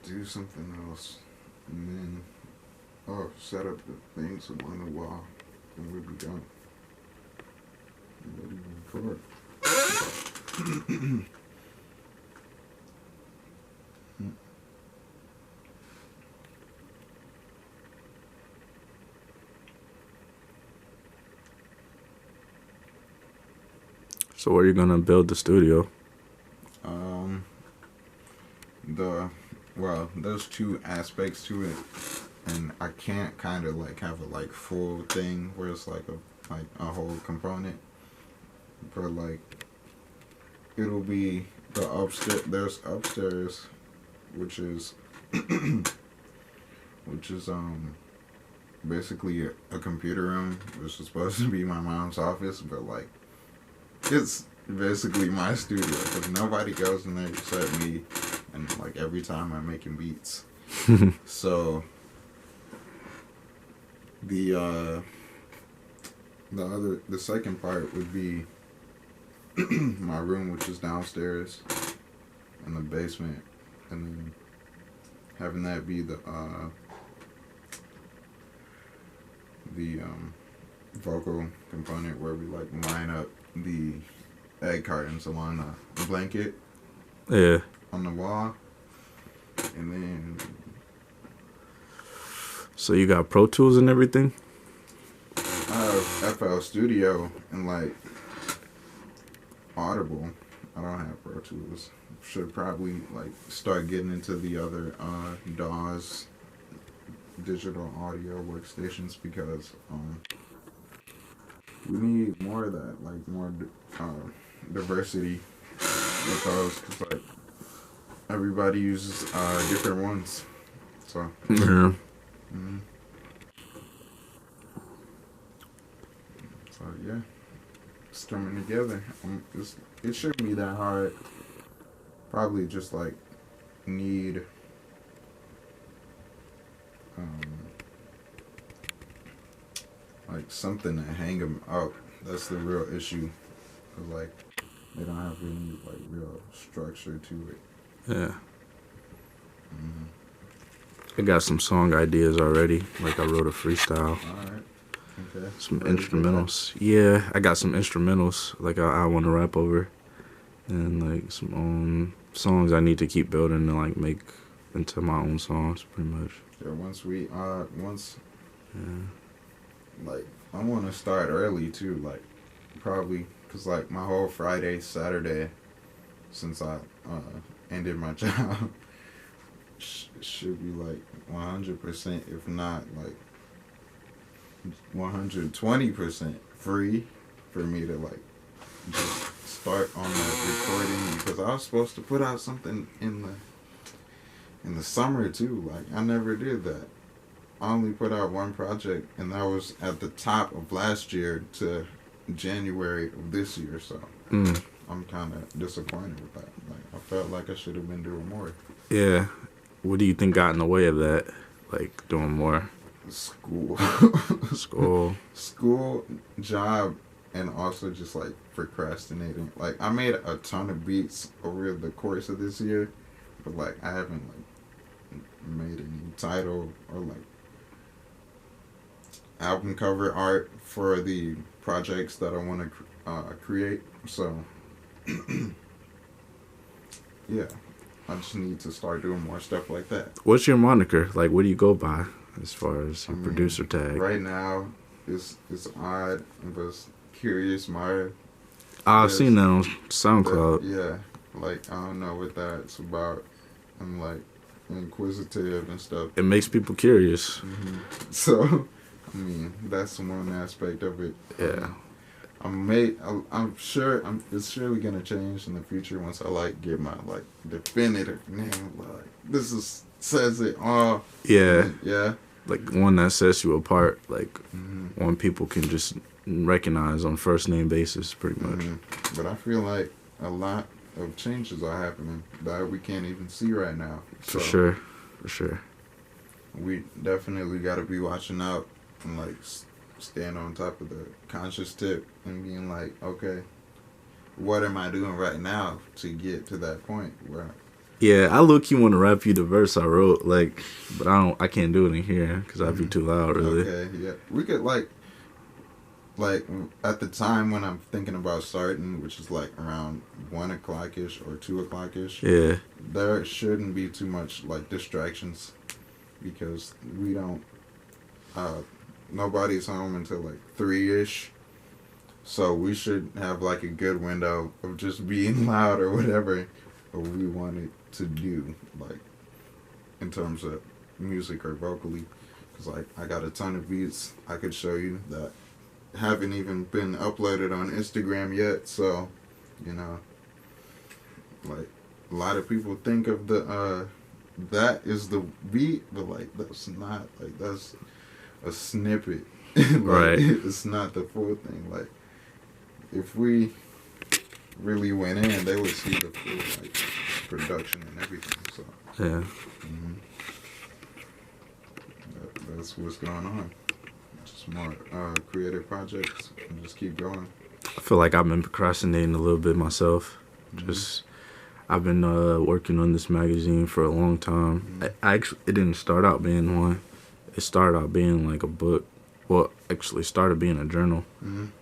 do something else, and then set up the things along the wall, and we'll be done. Ready to record. So where are you gonna build the studio? There's two aspects to it, and I can't kind of like have a like full thing where it's like a whole component, but like it'll be the upstairs. There's upstairs, which is basically a computer room, which is supposed to be my mom's office, but like it's basically my studio because nobody goes in there except me, and like every time I'm making beats. So the second part would be my room, which is downstairs in the basement, and then having that be the vocal component where we like line up the egg cartons along the blanket on the wall, and then So you got Pro Tools and everything? I have FL Studio and like Audible. I don't have Pro Tools. Should probably like start getting into the other DAWs, digital audio workstations, because we need more of that, like more diversity with those, because like everybody uses different ones. So Yeah. mm-hmm. So yeah, it's coming together. It shouldn't be that hard. Probably just like need like something to hang them up. That's the real issue. 'Cause like they don't have any like real structure to it. Yeah. Mm-hmm. I got some song ideas already. Like I wrote a freestyle. Alright. Okay. Some Ready for instrumentals. Yeah, I got some instrumentals. Like I want to rap over, and like some songs I need to keep building and like make into my own songs, pretty much. Yeah. Once Yeah. like I want to start early too. Like probably because like my whole Friday, Saturday, since I ended my job, should be like 100%, if not like 120% free for me to like just start on the recording, because I was supposed to put out something in the summer too. Like I never did that. I only put out one project, and that was at the top of last year to January of this year. So I'm kind of disappointed with that. Like I felt like I should have been doing more. Yeah. What do you think got in the way of that? Like doing more? School. School, job, and also just like procrastinating. Like I made a ton of beats over the course of this year, but like I haven't like made any title or like album cover art for the projects that I want to create. So yeah, I just need to start doing more stuff like that. What's your moniker? Like, what do you go by as far as your producer tag? Right now, it's odd, but it's Curious Marv. I've seen that on SoundCloud. Yeah, like I don't know what that's about. I'm like inquisitive and stuff. It makes people curious. Mm-hmm. So, I mean, that's one aspect of it. Yeah. I'm sure it's surely gonna change in the future once I like get my like definitive name. Like this says it all. Yeah. Yeah. Like one that sets you apart. Like one people can just recognize on first name basis, pretty much. Mm-hmm. But I feel like a lot of changes are happening that we can't even see right now. So For sure. We definitely got to be watching out and like stand on top of the conscious tip and being like, okay, what am I doing right now to get to that point where Yeah, I low-key want to rap you the verse I wrote, like, but I can't do it in here because I'd be too loud, really. Okay, yeah. We could, like, at the time when I'm thinking about starting, which is, like, around 1 o'clock-ish or 2 o'clock-ish. Yeah. There shouldn't be too much, like, distractions because we don't, nobody's home until, like, 3-ish. So we should have, like, a good window of just being loud or whatever we wanted to do, like, in terms of music or vocally. Because, like, I got a ton of beats I could show you that haven't even been uploaded on Instagram yet. So, you know, like, a lot of people think of the, that is the beat, but, like, that's not, like, that's a snippet. Like, right. It's not the full thing. Like, if we really went in, they would see the full, like, production and everything. So yeah, that's what's going on. Just more creative projects and just keep going. I feel like I've been procrastinating a little bit myself. Just I've been working on this magazine for a long time. I actually, it didn't start out being one. It started out being like a book. Well, actually started being a journal.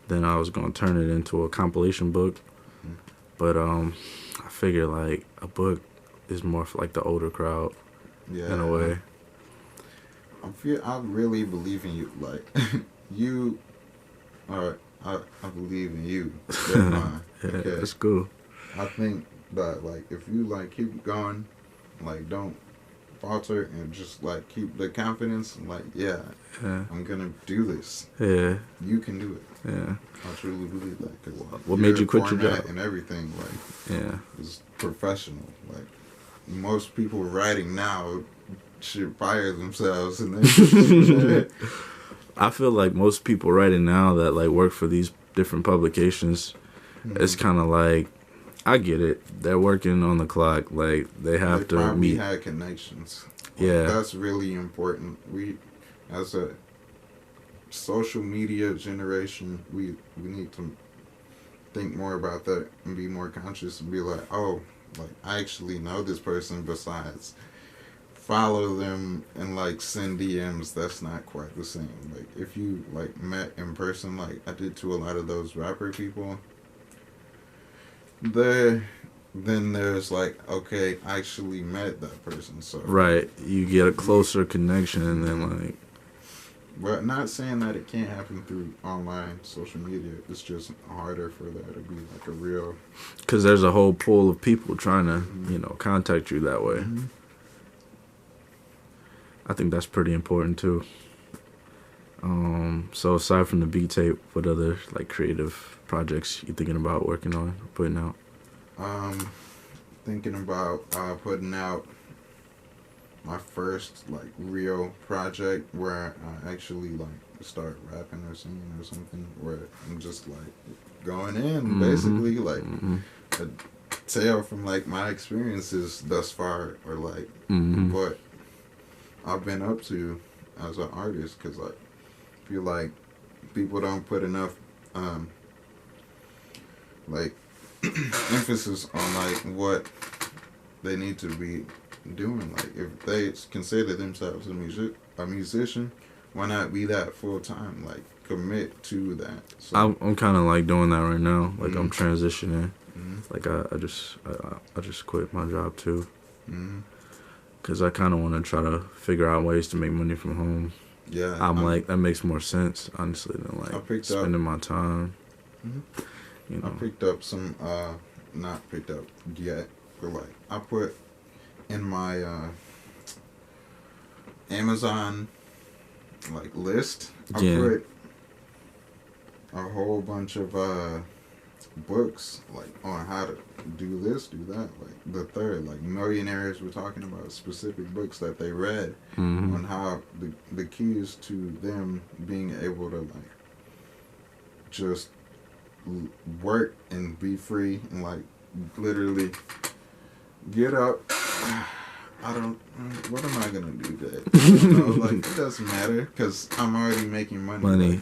Then I was gonna turn it into a compilation book. But I figured like a book is more for like the older crowd, in a way. I really believe in you. Like you are. I believe in you. Yeah, okay. That's cool. I think that like if you like keep going, like don't falter and just like keep the confidence. Like I'm gonna do this. Yeah, you can do it. Yeah, I truly believe that. Cause what made you quit your job? And everything like is professional. Like most people writing now should fire themselves and then. I feel like most people writing now that like work for these different publications, it's kind of like, I get it. They're working on the clock. Like they have to meet. Had connections. Yeah, that's really important. We, as a social media generation, we need to think more about that and be more conscious and be like, oh, like I actually know this person besides follow them and like send DMs. That's not quite the same. Like if you like met in person, like I did to a lot of those rapper people, then there's like, okay, I actually met that person. So right, you get a closer connection and then like, but not saying that it can't happen through online social media. It's just harder for that to be like a real, because there's a whole pool of people trying to you know contact you that way. I think that's pretty important too. So aside from the beat tape, what other like creative projects you thinking about working on, putting out? Thinking about putting out my first like real project where I actually like start rapping or singing or something, where I'm just like going in basically like a tale from like my experiences thus far, or like what I've been up to as an artist, because like I feel like people don't put enough like emphasis on like what they need to be doing. Like if they consider themselves a musician, why not be that full time? Like commit to that. So, I'm kind of like doing that right now. Like I'm transitioning. Like I just quit my job too. Because I kind of want to try to figure out ways to make money from home. Yeah. I'm like, that makes more sense, honestly, than like spending my time. You know. I picked up some, not picked up yet, but like, I put in my Amazon, like, list, I put a whole bunch of books, like, on how to do this, do that. Like, the third, like, millionaires were talking about specific books that they read on how the keys to them being able to, like, just work and be free and, like, literally get up. What am I going to do today? I don't know, like, it doesn't matter because I'm already making money.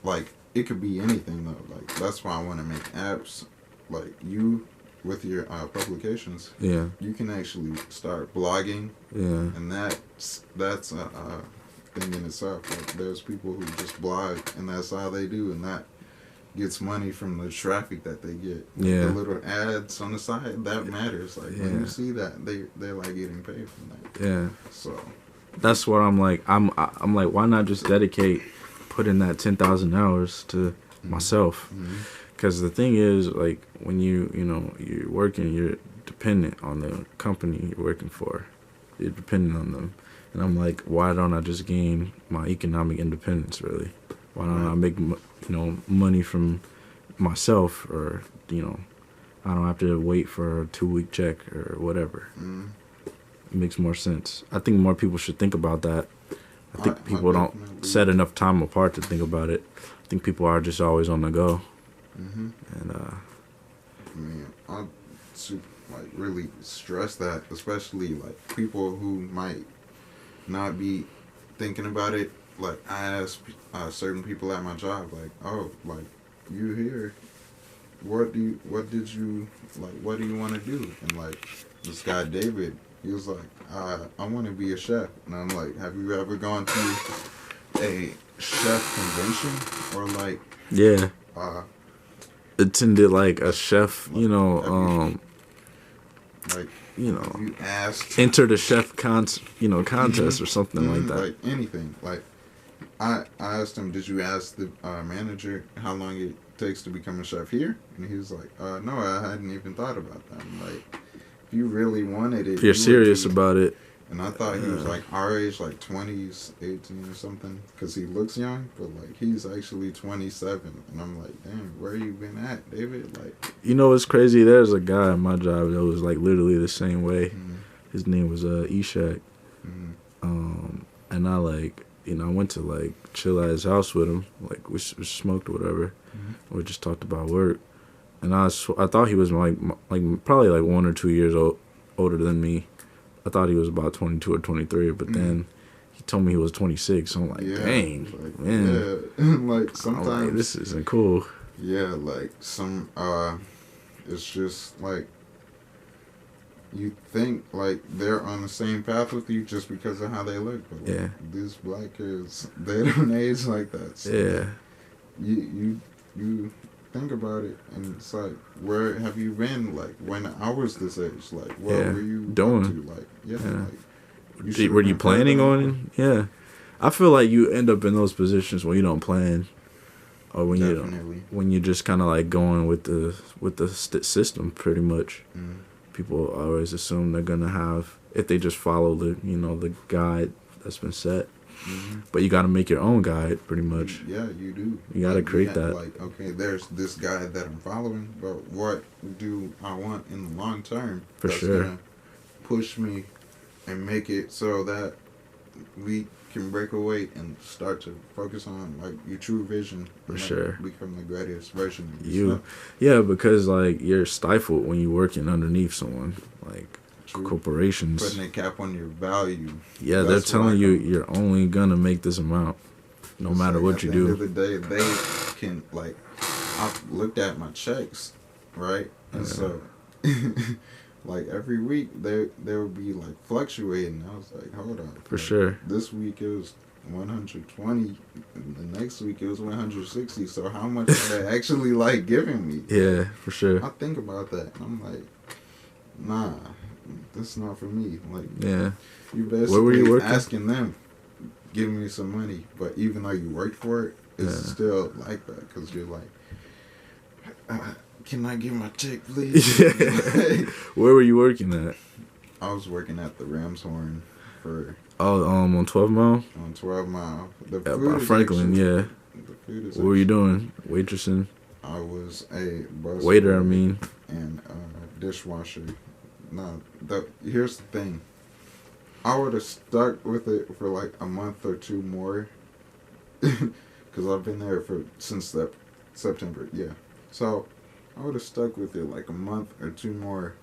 Like, it could be anything, though. Like, that's why I want to make apps. Like, you with your publications, Yeah. you can actually start blogging, Yeah. and that's a thing in itself. Like, there's people who just blog, and that's all they do, and that gets money from the traffic that they get. Yeah. The little ads on the side, that matters. Like, Yeah. when you see that, they're like getting paid from that. Yeah. So That's what I'm like. I'm like, why not just dedicate, put in that 10,000 hours to myself? Because the thing is, like, when you're working, you're dependent on the company you're working for. You're dependent on them. And I'm like, why don't I just gain my economic independence, really? Why don't I make, money from myself, or, I don't have to wait for a 2-week check or whatever. It makes more sense. I think more people should think about that. I think people don't set enough time apart to think about it. I think people are just always on the go. And I mean, I like really stress that, especially like people who might not be thinking about it. Like, I ask certain people at my job, like, oh, like, you here? What do you want to do? And like, this guy David, he was like, I want to be a chef. And I'm like, have you ever gone to a chef convention, or like, yeah, attended like a chef, like, you asked, entered a chef contest or something like that. Like anything. Like, I asked him, did you ask the manager how long it takes to become a chef here? And he was like, no, I hadn't even thought about that. I'm like, if you really wanted it, if you're serious about it. And I thought he was like our age, like 20s, 18 or something, because he looks young, but like he's actually 27. And I'm like, damn, where you been at, David? Like, What's crazy? There's a guy at my job that was like literally the same way. His name was Ishak. And I like, I went to like chill at his house with him. Like, we smoked or whatever. We just talked about work. And I thought he was like probably like 1 or 2 years older than me. I thought he was about 22 or 23, but then he told me he was 26. So I'm like, dang, like, man. Yeah, like sometimes like, this isn't cool. Yeah, like it's just like, you think like they're on the same path with you just because of how they look, but like, these black kids, they don't age like that. So you think about it, and it's like, where have you been? Like, when I was this age, like, what were you doing? Like, were you planning on it? Yeah, I feel like you end up in those positions when you don't plan, or when when you're just kind of like going with the system, pretty much. People always assume they're gonna have, if they just follow the guide that's been set. But you got to make your own guide, pretty much. Yeah, you do. You got to create that. Like, okay, there's this guide that I'm following, but what do I want in the long term? For sure. Gonna push me and make it so that we can break away and start to focus on like your true vision. For sure. Become the greatest version of yourself. Yeah, because like you're stifled when you're working underneath someone. Like, corporations putting a cap on your value. Yeah, they're telling you you're only gonna make this amount, no matter like, what you do. At the end of the day, they can, like, I've looked at my checks, right? And so, like, every week they would be like fluctuating. I was like, hold on. For sure. This week it was 120, and the next week it was 160. So how much are they actually like giving me? Yeah, for sure. I think about that, and I'm like, nah. That's not for me. Like, yeah, you basically asking them, give me some money, but even though you worked for it, it's still like that, because you're like, can I get my check, please? Where were you working at? I was working at the Ram's Horn for. On 12 Mile. On 12 Mile. The food by Franklin, The food is. What were you doing? Waitressing. I was a bus waiter. I mean, and dishwasher. No, here's the thing. I would have stuck with it for like a month or two more, because I've been there since September. Yeah, so I would have stuck with it like a month or two more.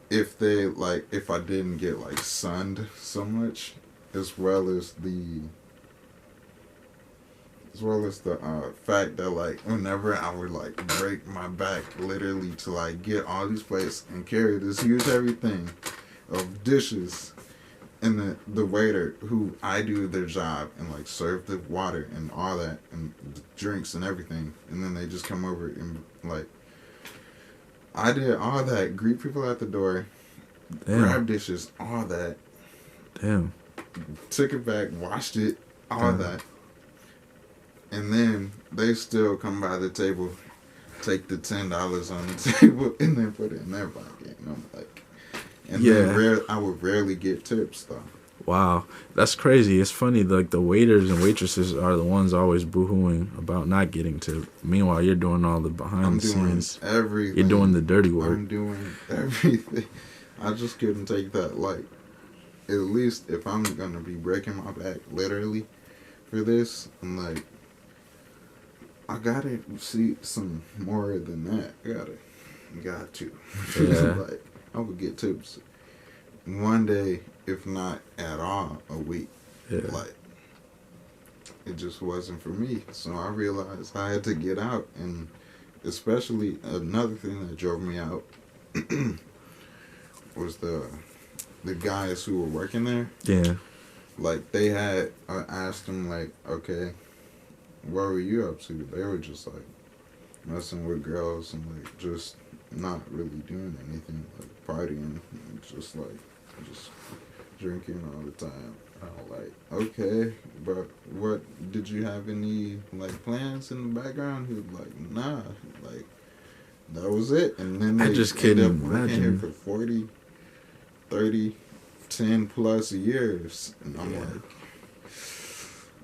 If I didn't get like sunned so much, as well as as well as the fact that like whenever I would like break my back literally to like get all these plates and carry this huge heavy thing of dishes, and the waiter who I do their job and like serve the water and all that and the drinks and everything, and then they just come over and like I did all that, greet people at the door, grab dishes, all that. Damn. Took it back, washed it, all that. And then they still come by the table, take the $10 on the table, and then put it in their pocket. And I'm like, and then I would rarely get tips though. Wow, that's crazy. It's funny, like the waiters and waitresses are the ones always boo-hooing about not getting tips. Meanwhile, you're doing all the behind the scenes. Everything. You're doing the dirty work. I'm doing everything. I just couldn't take that. Like, at least if I'm gonna be breaking my back literally for this, I'm like, I gotta see some more than that. Got to. Yeah. Like, I would get tips one day, if not at all, a week. Yeah. Like, it just wasn't for me. So I realized I had to get out, and especially another thing that drove me out was the guys who were working there. Yeah. Like, they had, I asked them, like, okay, what were you up to? They were just, like, messing with girls and, like, just not really doing anything, like, partying, and just, like, just drinking all the time. I'm like, okay, but what, did you have any, like, plans in the background? He was like, nah, like, that was it. And then they just ended couldn't up working imagine. here for 40, 30, 10 plus years. And I'm like,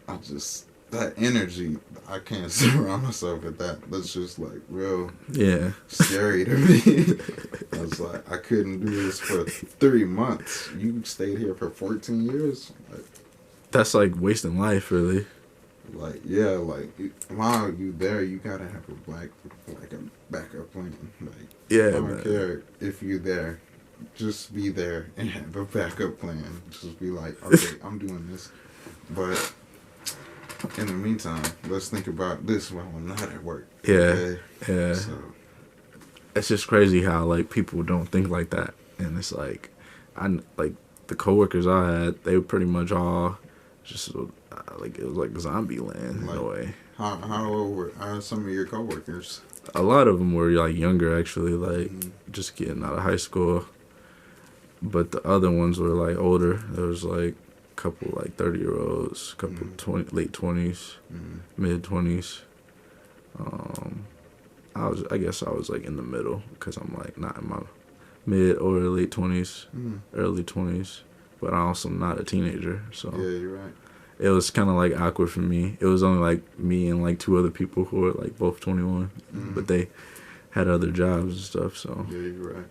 I just, that energy, I can't surround myself with that. That's just like real scary to me. I was like, I couldn't do this for 3 months. You stayed here for 14 years? Like, that's like wasting life, really. Like, yeah, like, while you there, you gotta have a backup plan. Like, Yeah, I don't care if you're there. Just be there and have a backup plan. Just be like, okay, I'm doing this. But in the meantime, let's think about this while I'm not at work. Yeah, okay? yeah. So, it's just crazy how, like, people don't think like that. And it's like, like, the coworkers I had, they were pretty much all just, like, it was like zombie land in a way. How old are some of your coworkers? A lot of them were, like, younger, actually, like, just getting out of high school. But the other ones were, like, older. There was, like, a couple, like, 30-year-olds, a couple late 20s, mid 20s. I guess I was, like, in the middle because I'm, like, not in my mid or late 20s, early 20s. But I'm also not a teenager, so. Yeah, you're right. It was kind of, like, awkward for me. It was only, like, me and, like, 2 other people who were, like, both 21. But they had other jobs and stuff, so. Yeah, you're right.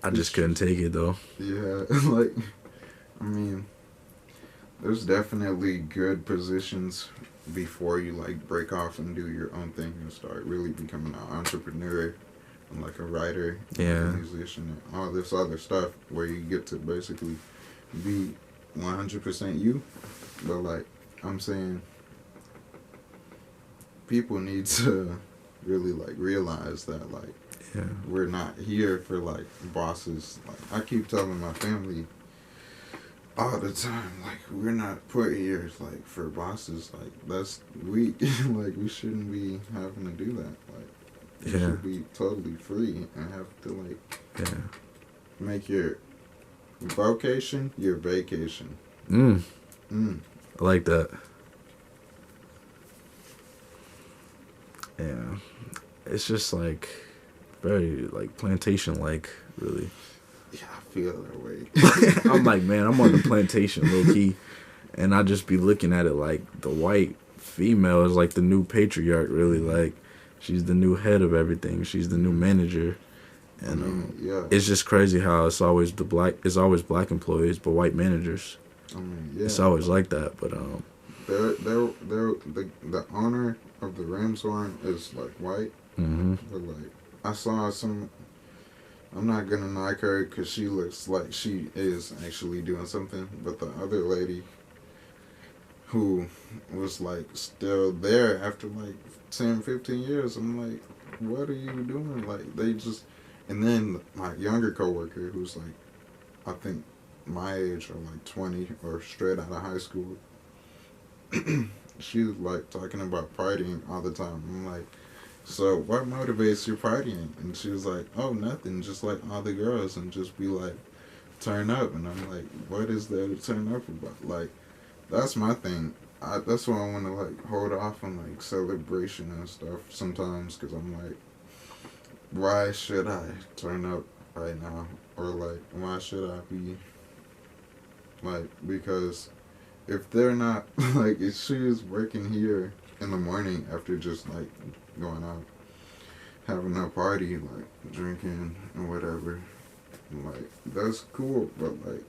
I just couldn't take it, though. Yeah, like, I mean, there's definitely good positions before you, like, break off and do your own thing and start really becoming an entrepreneur and, like, a writer, a musician, and all this other stuff where you get to basically be 100% you. But, like, I'm saying people need to really, like, realize that, like, we're not here for, like, bosses. Like, I keep telling my family all the time, like, we're not put here, like, for bosses. Like, that's weak. Like, we shouldn't be having to do that. Like, you should be totally free and have to, like, make your vocation your vacation. I like that. Yeah. It's just, like, very, like, plantation-like, really. Yeah, I feel that way. I'm like, man, I'm on the plantation, low-key. And I just be looking at it like the white female is, like, the new patriarch, really. Like, she's the new head of everything. She's the new manager. And it's just crazy how it's always black employees, but white managers. I mean, it's always like that, but the owner of the Ramshorn is, like, white. But, like, I saw some. I'm not gonna knock her because she looks like she is actually doing something. But the other lady, who was like still there after like 10, 15 years. I'm like, what are you doing? Like they just, and then my younger coworker who's like, I think my age or like 20 or straight out of high school. She was like talking about partying all the time. I'm like, so what motivates your partying? And she was like, oh, nothing, just like all the girls and just be like, turn up. And I'm like, what is there to turn up about? Like, that's my thing. That's why I want to like hold off on like celebration and stuff sometimes, because I'm like, why should I turn up right now? Or like, why should I be like, because if they're not like, if she is working here in the morning after just like going out having a party, like drinking and whatever, like that's cool, but like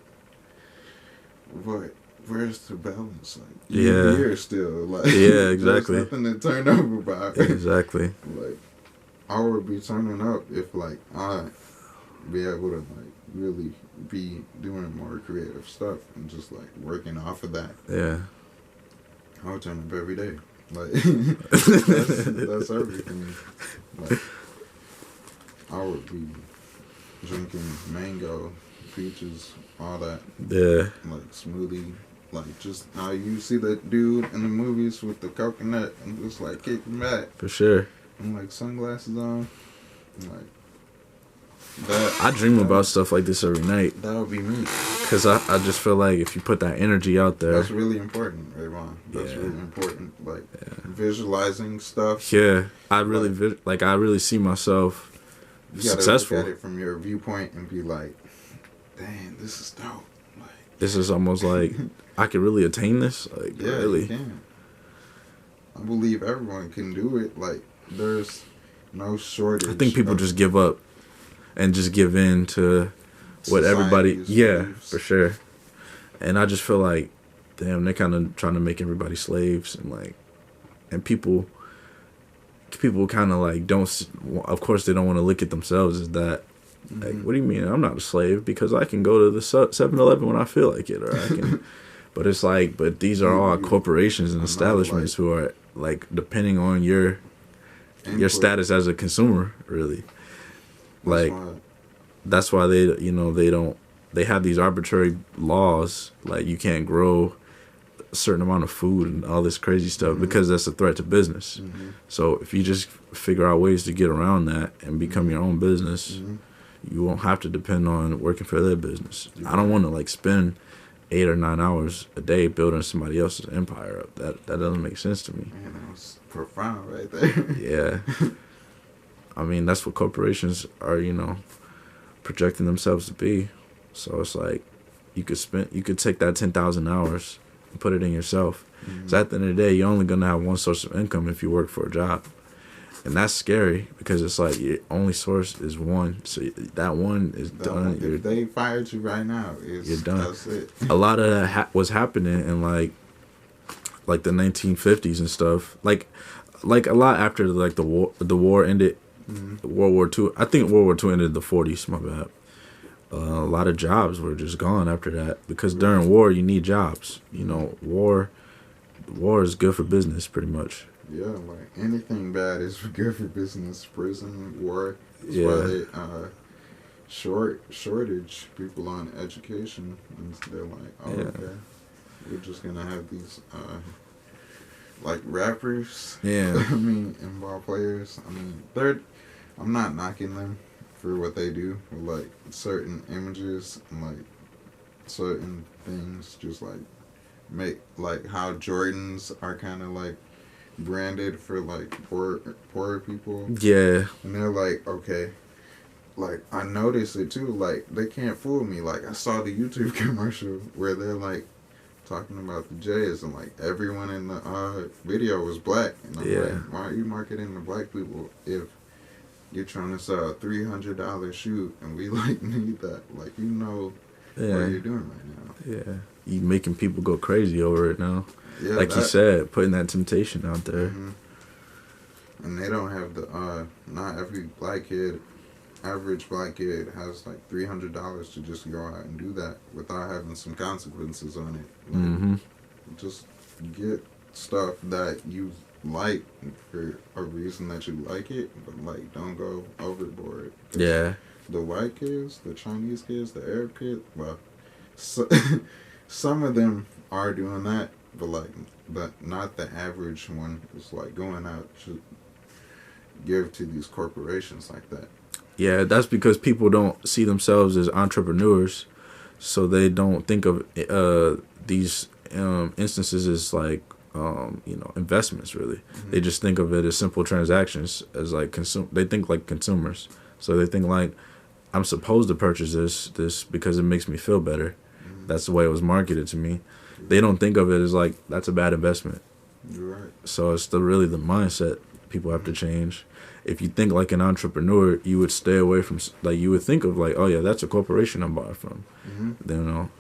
what, where's the balance? Like you're here still, like yeah, exactly. There's nothing to turn up about. Exactly. Like I would be turning up if like I be able to like really be doing more creative stuff and just like working off of that. Yeah. I would turn up every day. Like that's everything. Like I would be drinking mango, peaches, all that. Yeah. Like smoothie. Like just how you see that dude in the movies with the coconut and just like kicking back. For sure. And like sunglasses on. Like that. I dream about stuff like this every night. That would be me. Because I just feel like if you put that energy out there. That's really important, Rayvon. That's really important. Like visualizing stuff. Yeah. I really, I really see myself successful. You gotta look at it from your viewpoint and be like, dang, this is dope. Like, this is almost like, I could really attain this? Like, yeah, really? You can. I believe everyone can do it. Like, there's no shortage. I think people just give up and just give in to what everybody... Yeah, beliefs. For sure. And I just feel like, damn, they're kind of trying to make everybody slaves. And, like, and people kind of, like, don't... Of course, they don't want to look at themselves as that. Like, what do you mean? I'm not a slave because I can go to the 7-Eleven when I feel like it, or I can... But it's like, but these are all corporations and establishments who are, like, depending on your status as a consumer, really. Like, that's why they, they have these arbitrary laws, like you can't grow a certain amount of food and all this crazy stuff because that's a threat to business. So if you just figure out ways to get around that and become your own business, you won't have to depend on working for their business. I don't want to, like, spend 8 or 9 hours a day building somebody else's empire up. That doesn't make sense to me. Man, that was profound right there. Yeah. I mean, that's what corporations are, projecting themselves to be. So it's like you could take that 10,000 hours and put it in yourself. So at the end of the day, you're only going to have one source of income if you work for a job. And that's scary because it's like your only source is one. So that one is done. If they fired you right now, you're done. That's it. A lot of that was happening in like the 1950s and stuff. Like a lot after like the war ended. World War II. I think World War II ended in the 40s. My bad. A lot of jobs were just gone after that because during war you need jobs. War is good for business pretty much. Yeah, like anything bad is good for business. Prison, war. That's why they shortage people on education, and they're like, okay, we're just gonna have these like rappers. Yeah. I mean, and ball players. I mean, I'm not knocking them for what they do, but like certain images and like certain things, just like make like how Jordans are kind of like branded for like poor people. Yeah. And they're like, okay, like I noticed it too. Like they can't fool me. Like I saw the YouTube commercial where they're like talking about the J's and like everyone in the video was black. And I'm like, why are you marketing to black people if you're trying to sell a $300 shoe and we like need that? Like what you're doing right now. Yeah. You making people go crazy over it now. Yeah, like you said, putting that temptation out there. And they don't have the not every average black kid has like $300 to just go out and do that without having some consequences on it. Like, just get stuff that you like for a reason that you like it, but like don't go overboard. Yeah. The white kids, the Chinese kids, the Arab kids, well, so, some of them are doing that, but not the average one is like going out to give to these corporations like that. Yeah, that's because people don't see themselves as entrepreneurs, so they don't think of these instances as like investments. Really, Mm-hmm. they just think of it as simple transactions, as like consume. They think like consumers, so they think like I'm supposed to purchase this because it makes me feel better. Mm-hmm. That's the way it was marketed to me. They don't think of it as like that's a bad investment. You're right. So it's really the mindset people have to change. If you think like an entrepreneur, you would stay away from like you would think of like, oh yeah, that's a corporation I'm buying from. Mm-hmm. You know,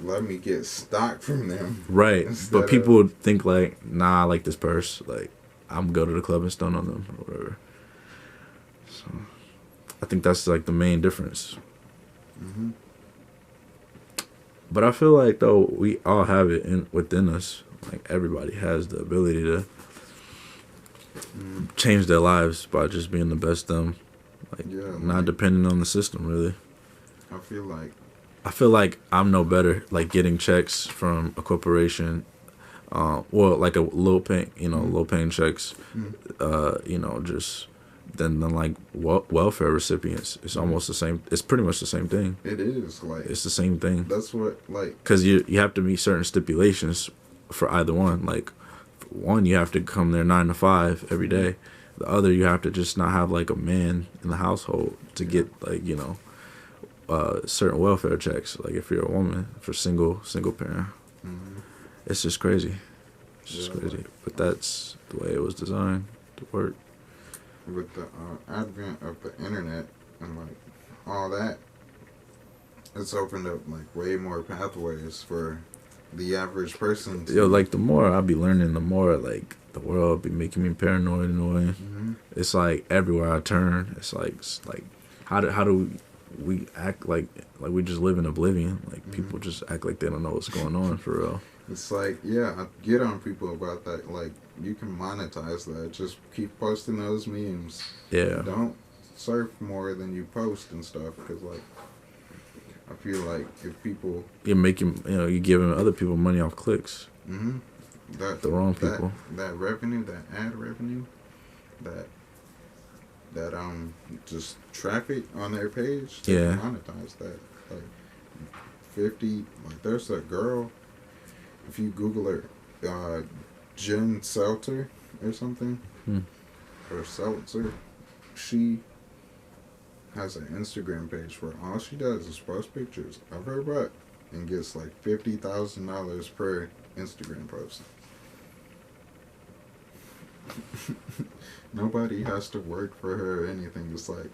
Let me get stock from them. right? But people would think like, nah, I like this purse. Like I'm go to the club and stun on them or whatever. So I think that's like the main difference. Mm-hmm. But I feel like though we all have it within us. Like everybody has the ability to change their lives by just being the best them. Like not depending on the system really. I feel like I'm no better like getting checks from a corporation, well like a low paying checks, just than like welfare recipients. It's almost the same. It's pretty much the same thing. It is like it's the same thing. That's what like because you have to meet certain stipulations for either one. Like one, you have to come there 9 to 5 every day. The other, you have to just not have like a man in the household to get like certain welfare checks. Like if you're a woman for single parent, it's just crazy. It's just crazy. But that's the way it was designed to work. With the advent of the internet and like all that, it's opened up like way more pathways for the average person. Like the more I be learning, the more like the world be making me paranoid in a way. Mm-hmm. It's like everywhere I turn, it's like how do we act like we just live in oblivion? Like people just act like they don't know what's going on for real. It's like I get on people about that. Like you can monetize that. Just keep posting those memes. Yeah. Don't surf more than you post and stuff because like I feel like if people you're making you're giving other people money off clicks. Mm-hmm. The wrong people. That revenue, that ad revenue, that just traffic on their page. They monetize that. Like 50. Like there's a girl. If you Google her, Jen Selter or something, or Seltzer, she has an Instagram page where all she does is post pictures of her butt and gets like $50,000 per Instagram post. Nobody has to work for her or anything. It's like,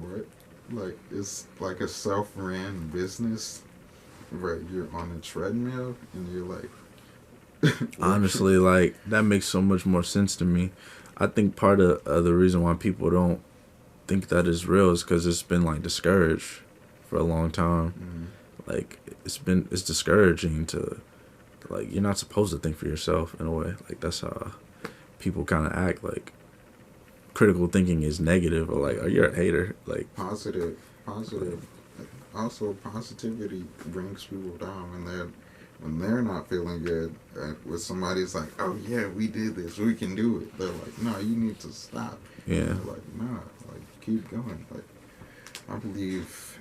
what? Like, it's like a self-ran business where you're on a treadmill and you're like... Honestly, like, that makes so much more sense to me. I think part of the reason why people don't think that is real is because it's been, like, discouraged for a long time. Mm-hmm. Like, it's discouraging to, like, you're not supposed to think for yourself in a way. Like, that's how people kind of act. Like, critical thinking is negative or, like, oh, you're a hater. Like, positive. Also, positivity brings people down when they're not feeling good. When somebody's like, "Oh yeah, we did this, we can do it," they're like, "No, you need to stop." Yeah. And they're like, "Nah, like keep going." Like, I believe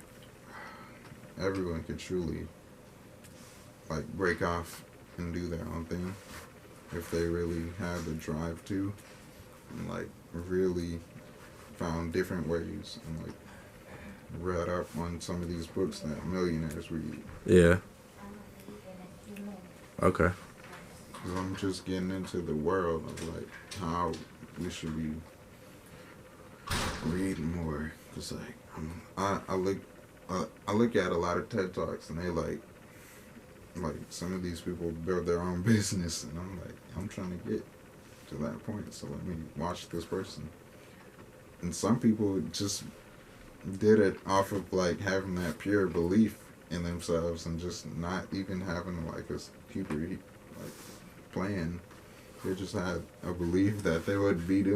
everyone can truly like break off and do their own thing if they really have the drive to, and like really found different ways and like read up on some of these books that millionaires read. Yeah. Okay. Because I'm just getting into the world of like how we should be reading more. Cause like I look at a lot of TED Talks and they like some of these people build their own business and I'm like, I'm trying to get to that point, so let me watch this person. And some people just did it off of like having that pure belief in themselves and just not even having like a puberty like plan. They just had a belief that they would be doing